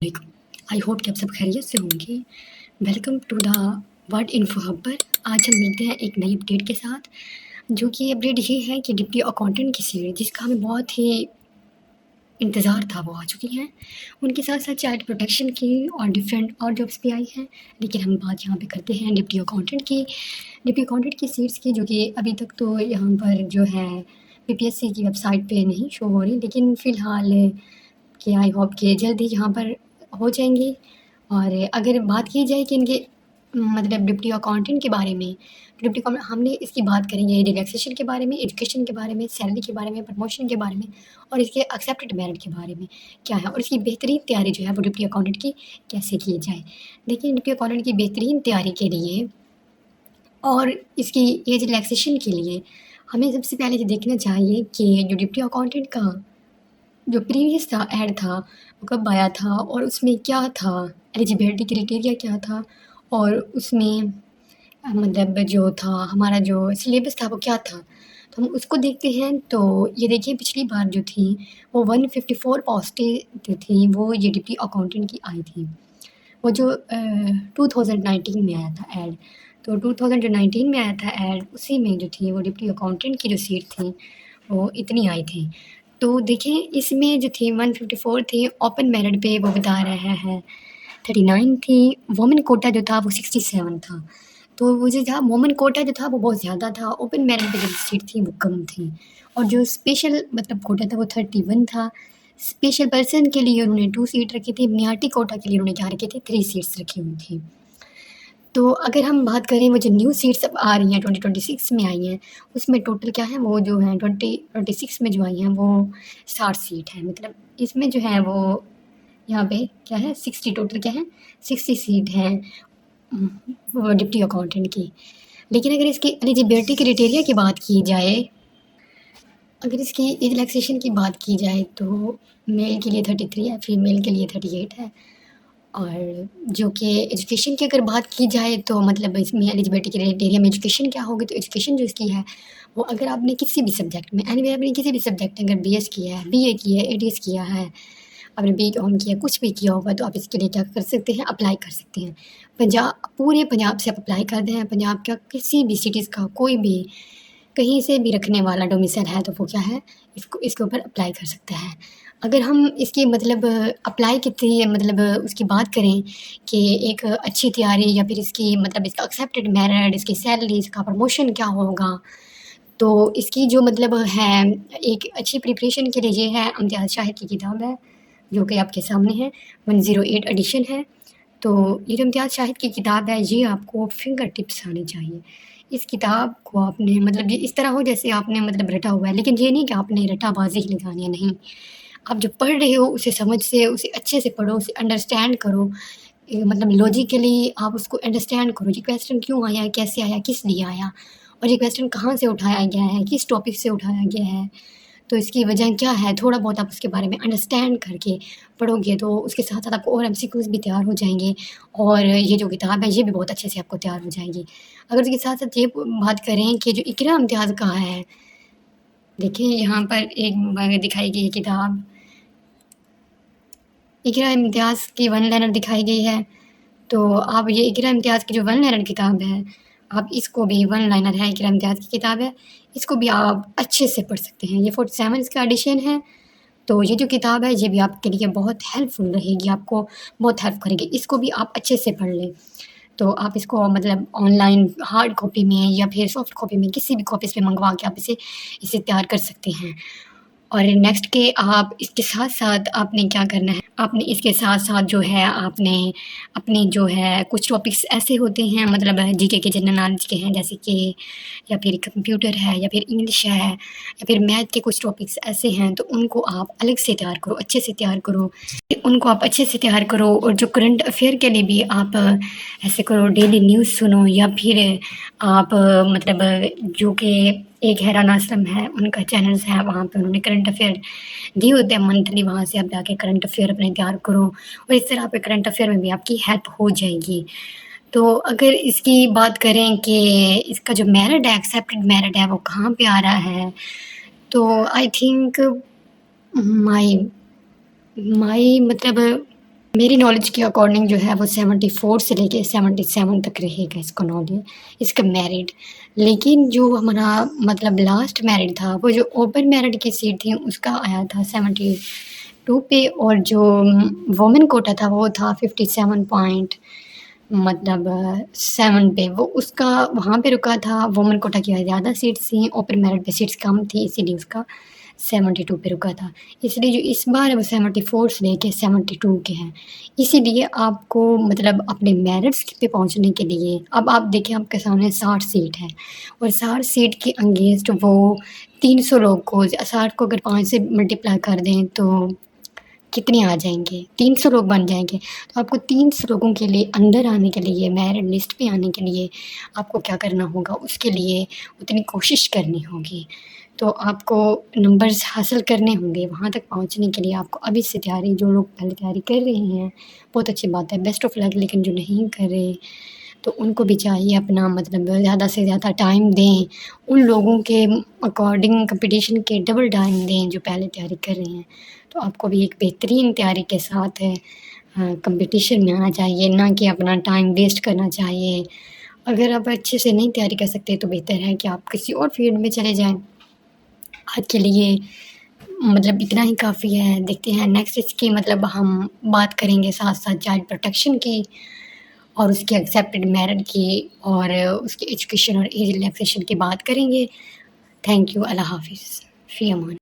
वालेकुम। I hope कि आप सब खैरियत से होंगे। Welcome to the word info hub पर। आज हम मिलते हैं एक नई अपडेट के साथ, जो कि अपडेट ये है कि डिप्टी अकाउंटेंट की सीट जिसका हमें बहुत ही इंतज़ार था वो आ चुकी हैं। उनके साथ साथ चाइल्ड प्रोटेक्शन की और डिफरेंट और जॉब्स भी आई हैं, लेकिन हम बात यहाँ पे करते हैं डिप्टी अकाउंटेंट की। डिप्टी अकाउंटेंट की सीट्स की, जो कि अभी तक तो यहाँ पर जो है बीपीएससी की वेबसाइट पे नहीं शो हो रही, लेकिन फ़िलहाल कि आई होप कि जल्द ही यहाँ पर हो जाएंगी। और अगर बात की जाए कि इनके मतलब डिप्टी अकाउंटेंट के बारे में, डिप्टी अकाउंट हमने इसकी बात करेंगे रिलैक्सेशन के बारे में, एजुकेशन के बारे में, सैलरी के बारे में, प्रमोशन के बारे में और इसके एक्सेप्टेड मेरिट के बारे में क्या है और इसकी बेहतरीन तैयारी जो है वो डिप्टी अकाउंटेंट की कैसे की जाए। देखिए, डिप्टी अकाउंटेंट की बेहतरीन तैयारी के लिए और इसकी एज रिलैक्सेशन के लिए हमें सबसे पहले ये देखना चाहिए कि जो डिप्टी अकाउंटेंट का जो प्रीवियस था ऐड था वो कब आया था और उसमें क्या था, एलिजिबिलिटी क्राइटेरिया क्या था और उसमें मतलब जो था हमारा जो सिलेबस था वो क्या था। तो हम उसको देखते हैं। तो ये देखिए, पिछली बार जो थी वो 154 पोस्टें जो थी वो ये डिप्टी अकाउंटेंट की आई थी। वो जो 2019 में आया था ऐड, तो 2019 में आया था ऐड, उसी में जो थी वो डिप्टी अकाउंटेंट की जो सीट थी वो इतनी आई थी। तो देखिए, इसमें जो थी 154 थी, ओपन मेरिट पे वो बता रहा है 39 थी, वुमेन कोटा जो था वो 67 था। तो वो जो था वुमेन कोटा जो था वो बहुत ज़्यादा था, ओपन मेरिट पे जो सीट थी वो कम थी और जो स्पेशल मतलब कोटा था वो 31 था। स्पेशल पर्सन के लिए उन्होंने 2 सीट रखी थी, मियाटी कोटा के लिए उन्होंने क्या रखी थी 3 सीट्स रखी हुई थी। तो अगर हम बात करें वो जो न्यू सीट्स अब आ रही हैं 2026 में आई हैं, उसमें टोटल क्या है वो जो है 2026 में जो आई हैं वो 60 सीट है। मतलब इसमें जो है वो यहाँ पे क्या है 60 टोटल क्या है 60 सीट हैं वो डिप्टी अकाउंटेंट की। लेकिन अगर इसकी एलिजिबिलिटी क्राइटेरिया की बात की जाए, अगर इसकी एज रिलैक्सेशन की बात की जाए तो मेल के लिए 33 है, फीमेल के लिए 38 है। और जो कि एजुकेशन की अगर बात की जाए तो मतलब इसमें एलिजिबिलिटी क्राइटेरिया में एजुकेशन क्या होगी, तो एजुकेशन जो इसकी है वो अगर आपने किसी भी सब्जेक्ट में एनीवे आपने किसी भी सब्जेक्ट में अगर बीएस किया है, बीए किया है, एडीएस किया है, आपने बीकॉम किया, कुछ भी किया होगा तो आप इसके लिए क्या कर सकते हैं, अप्लाई कर सकते हैं। पंजाब पूरे पंजाब से आप अप्लाई कर दें, पंजाब का किसी भी सिटीज़ का कोई भी कहीं से भी रखने वाला डोमिसाइल है तो वो क्या है इसको इसके ऊपर अप्लाई कर सकता है। अगर हम इसकी मतलब अप्लाई कितनी मतलब उसकी बात करें कि एक अच्छी तैयारी या फिर इसकी मतलब इसका एक्सेप्टेड मेरिट, इसकी सैलरी, इसका प्रमोशन क्या होगा, तो इसकी जो मतलब है एक अच्छी प्रिपरेशन के लिए ये है इम्तियाज़ शाहिद की किताब है, जो कि आपके सामने है, 108 एडिशन है। तो ये जो इम्तियाज़ शाहिद की किताब है ये आपको फिंगर टिप्स आनी चाहिए। इस किताब को आपने मतलब ये इस तरह हो जैसे आपने मतलब रटा हुआ है, लेकिन ये नहीं कि आपने रटाबाज़ी ही लगानी है, नहीं। आप जो पढ़ रहे हो उसे समझ से, उसे अच्छे से पढ़ो, उसे अंडरस्टैंड करो। मतलब लॉजिकली आप उसको अंडरस्टैंड करो, ये क्वेश्चन क्यों आया, कैसे आया, किस लिए आया और ये क्वेश्चन कहाँ से उठाया गया है, किस टॉपिक से उठाया गया है, तो इसकी वजह क्या है, थोड़ा बहुत आप उसके बारे में अंडरस्टैंड करके पढ़ोगे तो उसके साथ-साथ आपको और एमसीक्यूज़ भी तैयार हो जाएँगे और ये जो किताब है ये भी बहुत अच्छे से आपको तैयार हो जाएगी। अगर उसके साथ-साथ ये बात करें कि जो इकरा इम्तियाज़ का है, देखिए यहाँ पर एक दिखाई गई किताब, इकरा इम्तियाज़ की वन लाइनर दिखाई गई है। तो आप ये इकरा इम्तियाज़ की जो वन लाइनर किताब है, आप इसको भी वन लाइनर है, इकरा इम्तियाज़ की किताब है, इसको भी आप अच्छे से पढ़ सकते हैं। ये 47 इसका एडिशन है। तो ये जो किताब है ये भी आपके लिए बहुत हेल्पफुल रहेगी, आपको बहुत हेल्प करेगी। इसको भी आप अच्छे से पढ़ लें। तो आप इसको मतलब ऑनलाइन हार्ड कॉपी में या फिर सॉफ्ट कॉपी में किसी भी कॉपी से मंगवा के आप इसे तैयार कर सकते हैं। और नेक्स्ट के आप इसके साथ-साथ आपने क्या करना है, आपने इसके साथ-साथ जो है आपने अपनी जो है कुछ टॉपिक्स ऐसे होते हैं मतलब जीके के जनरल नॉलेज के हैं, जैसे कि या फिर कंप्यूटर है या फिर इंग्लिश है या फिर मैथ के कुछ टॉपिक्स ऐसे हैं, तो उनको आप अलग से तैयार करो, अच्छे से तैयार करो। उनको आप अच्छे से तैयार करो और जो करंट अफ़ेयर के लिए भी आप ऐसे करो, डेली न्यूज़ सुनो या फिर आप मतलब जो कि एक है राना असलम है, उनका चैनल्स है, वहाँ पे उन्होंने करंट अफ़ेयर दिए होते हैं मंथली, वहाँ से आप जाके करंट अफ़ेयर अपने तैयार करो और इस तरह पे करंट अफ़ेयर में भी आपकी हेल्प हो जाएगी। तो अगर इसकी बात करें कि इसका जो मेरिट है, एक्सेप्टेड मेरिट है, वो कहाँ पे आ रहा है, तो आई थिंक माई माई मतलब میری نالج کے اکارڈنگ جو ہے وہ 74 سے لے کے 77 تک رہے گا اس کا نالج، اس کا میرٹ۔ لیکن جو ہمارا مطلب لاسٹ میرٹ تھا، وہ جو اوپن میرٹ کی سیٹ تھی اس کا آیا تھا 72 پہ، اور جو وومن کوٹا تھا وہ تھا 57 پوائنٹ مطلب 7 پہ، وہ اس کا وہاں پہ رکا تھا۔ وومن کوٹا کی زیادہ سیٹس تھیں، اوپن میرٹ پہ سیٹس کم تھی، اسی لیے اس کا 72 پہ رکا تھا۔ اس لیے جو اس بار ہے وہ 74 سے لے کے 72 کے ہیں۔ اسی لیے آپ کو مطلب اپنے میرٹس پہ پہنچنے کے لیے، اب آپ دیکھیں آپ کے سامنے 60 سیٹ ہے، اور 60 سیٹ کے انگینسٹ وہ 300 لوگ کو، 60 کو اگر 5 سے ملٹیپلائی کر دیں تو کتنے آ جائیں گے؟ 300 لوگ بن جائیں گے۔ تو آپ کو 300 لوگوں کے لیے اندر آنے کے لیے، میرٹ لسٹ پہ آنے کے لیے آپ کو کیا کرنا ہوگا؟ اس کے لیے اتنی کوشش کرنی ہوگی، تو آپ کو نمبرز حاصل کرنے ہوں گے۔ وہاں تک پہنچنے کے لیے آپ کو ابھی سے تیاری، جو لوگ پہلے تیاری کر رہے ہیں بہت اچھی بات ہے، بیسٹ آف لک۔ لیکن جو نہیں کر رہے تو ان کو بھی چاہیے اپنا مطلب زیادہ سے زیادہ ٹائم دیں، ان لوگوں کے اکارڈنگ کمپٹیشن کے ڈبل ٹائم دیں جو پہلے تیاری کر رہے ہیں۔ تو آپ کو بھی ایک بہترین تیاری کے ساتھ کمپٹیشن میں آنا چاہیے، نہ کہ اپنا ٹائم ویسٹ کرنا چاہیے۔ اگر آپ اچھے سے نہیں تیاری کر سکتے تو بہتر ہے کہ آپ کسی اور فیلڈ میں چلے جائیں۔ آج کے لیے مطلب اتنا ہی کافی ہے۔ دیکھتے ہیں نیکسٹ اس کی مطلب ہم بات کریں گے ساتھ ساتھ چائلڈ پروٹیکشن کی، اور اس کے ایکسیپٹڈ میرٹ کی، اور اس کی ایجوکیشن اور ایج ریلیکسیشن کی بات کریں گے۔ تھینک یو، اللہ حافظ، فی امان۔